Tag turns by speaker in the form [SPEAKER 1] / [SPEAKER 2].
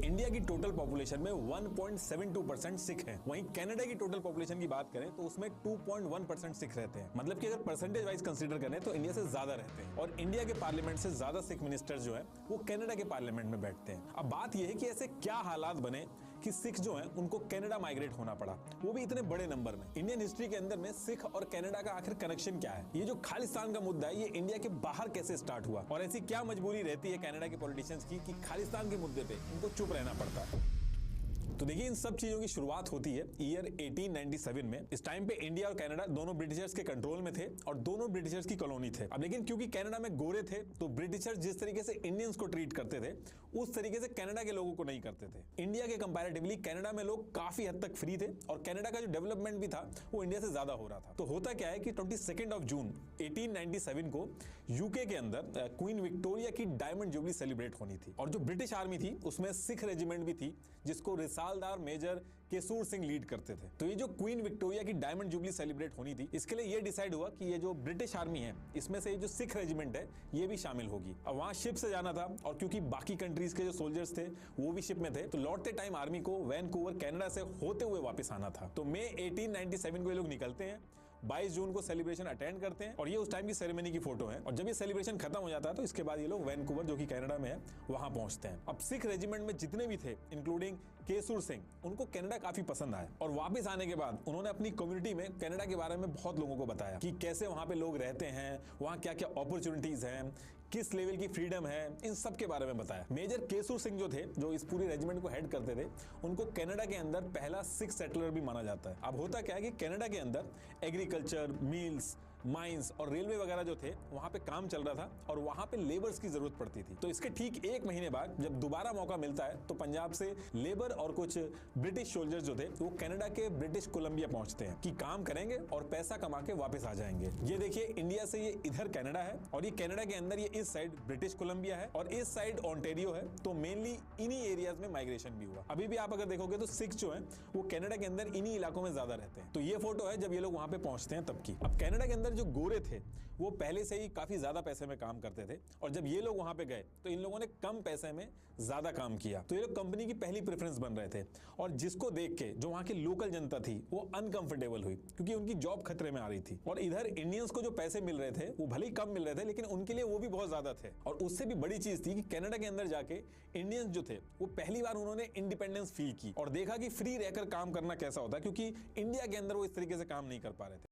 [SPEAKER 1] India की total population में 1.72% सिख हैं। वहीं कनाडा की टोटल पॉपुलेशन की बात करें तो उसमें 2.1% सिख रहते हैं। मतलब कि अगर परसेंटेज वाइज कंसीडर करें तो इंडिया से ज्यादा रहते हैं और इंडिया के पार्लियामेंट से ज्यादा सिख मिनिस्टर जो है वो कनाडा के पार्लियामेंट में बैठते हैं। अब बात यह है कि ऐसे क्या हालात बने कि सिख जो हैं उनको कनाडा माइग्रेट होना पड़ा, वो भी इतने बड़े नंबर में। इंडियन हिस्ट्री के अंदर में सिख और कनाडा का आखिर कनेक्शन क्या है? ये जो खालिस्तान का मुद्दा है ये इंडिया के बाहर कैसे स्टार्ट हुआ और ऐसी क्या मजबूरी रहती है कनाडा के पॉलिटिशियंस की कि खालिस्तान के मुद्दे पे उनको चुप रहना पड़ता है? तो देखिए, इन सब चीजों की शुरुआत होती है ईयर 1897 में। इस टाइम पे इंडिया और कनाडा दोनों ब्रिटिशर्स के कंट्रोल में थे और दोनों ब्रिटिशर्स की कॉलोनी थे। अब लेकिन क्योंकि कनाडा में गोरे थे तो ब्रिटिशर्स जिस तरीके से इंडियंस को ट्रीट करते थे उस तरीके से कनाडा के लोगों को नहीं करते थे। इंडिया के कंपैरेटिवली कनाडा में लोग काफी हद तक फ्री थे और कनाडा का जो डेवलपमेंट भी था वो इंडिया से ज्यादा हो रहा था। तो होता क्या है कि 22 जून 1897 को यूके के अंदर क्वीन विक्टोरिया की डायमंड जुबली सेलिब्रेट होनी थी और जो ब्रिटिश आर्मी थी उसमें सिख रेजिमेंट भी थी जिसको रिसालदार मेजर केसूर सिंह लीड करते थे। तो ये जो क्वीन विक्टोरिया की डायमंड जुबली सेलिब्रेट होनी थी इसके लिए ये डिसाइड हुआ कि ये जो ब्रिटिश आर्मी है इसमें से ये जो सिख रेजिमेंट है ये भी शामिल होगी। अब वहां शिप से जाना था और क्योंकि बाकी कंट्रीज के जो सोल्जर्स थे वो भी शिप में थे तो लौटते टाइम आर्मी को वैनकूवर कनाडा से होते हुए वापस आना था। तो मई 1897 को ये लोग निकलते हैं, 22 जून को सेलिब्रेशन अटेंड करते हैं और ये उस टाइम की सेरेमनी की फोटो है। और जब ये सेलिब्रेशन खत्म हो जाता है तो इसके बाद ये लोग वैनकूवर जो कि कनाडा में है वहां पहुंचते हैं। अब सिख रेजिमेंट में जितने भी थे इंक्लूडिंग केसूर सिंह उनको कनाडा काफी पसंद आया और वापस आने के बाद उन्होंने अपनी कम्युनिटी में कनाडा के बारे में बहुत लोगों को बताया कि कैसे वहां पे लोग रहते हैं, वहां क्या क्या अपॉर्चुनिटीज हैं, किस लेवल की फ्रीडम है, इन सब के बारे में बताया। मेजर केसूर सिंह जो थे जो इस पूरी रेजिमेंट को हेड करते थे उनको कनाडा के अंदर पहला सिख सेटलर भी माना जाता है। अब होता क्या है कि कनाडा के अंदर एग्रीकल्चर, मिल्स, माइंस और रेलवे वगैरह जो थे वहां पे काम चल रहा था और वहां पे लेबर्स की जरूरत पड़ती थी। तो इसके ठीक एक महीने बाद जब दोबारा मौका मिलता है तो पंजाब से लेबर और कुछ ब्रिटिश सोल्जर्स जो थे वो कनाडा के ब्रिटिश कोलंबिया पहुंचते हैं कि काम करेंगे और पैसा कमा के वापस आ जाएंगे। ये देखिए, इंडिया से ये इधर कनाडा है और ये कनाडा के अंदर ये इस साइड ब्रिटिश कोलंबिया है और इस साइड ऑन्टेरियो है। तो मेनली इन्हीं एरियाज में माइग्रेशन भी हुआ। अभी भी आप अगर देखोगे तो सिख जो है वो कनाडा के अंदर इन्हीं इलाकों में ज्यादा रहते हैं। तो ये फोटो है जब ये लोग वहां पे पहुंचते हैं तब की। अब कनाडा के अंदर जो गोरे थे वो पहले से ही काफी ज्यादा पैसे में काम करते थे और जब ये लोग वहां पे गए तो इन लोगों ने कम पैसे में ज्यादा काम किया। तो ये लोग कंपनी की पहली प्रेफरेंस बन रहे थे और जिसको देख के जो वहां की लोकल जनता थी वो अनकंफर्टेबल हुई क्योंकि उनकी जॉब खतरे में आ रही थी। और इधर इंडियंस को जो पैसे मिल रहे थे वो भले ही कम मिल रहे थे लेकिन उनके लिए वो भी बहुत ज्यादा थे। और उससे भी बड़ी चीज थी कि कनाडा के अंदर जाके इंडियंस जो थे वो पहली बार उन्होंने इंडिपेंडेंस फील की और देखा कि फ्री रहकर काम करना कैसा होता है, क्योंकि इंडिया के अंदर वो इस तरीके से काम नहीं कर पा रहे थे।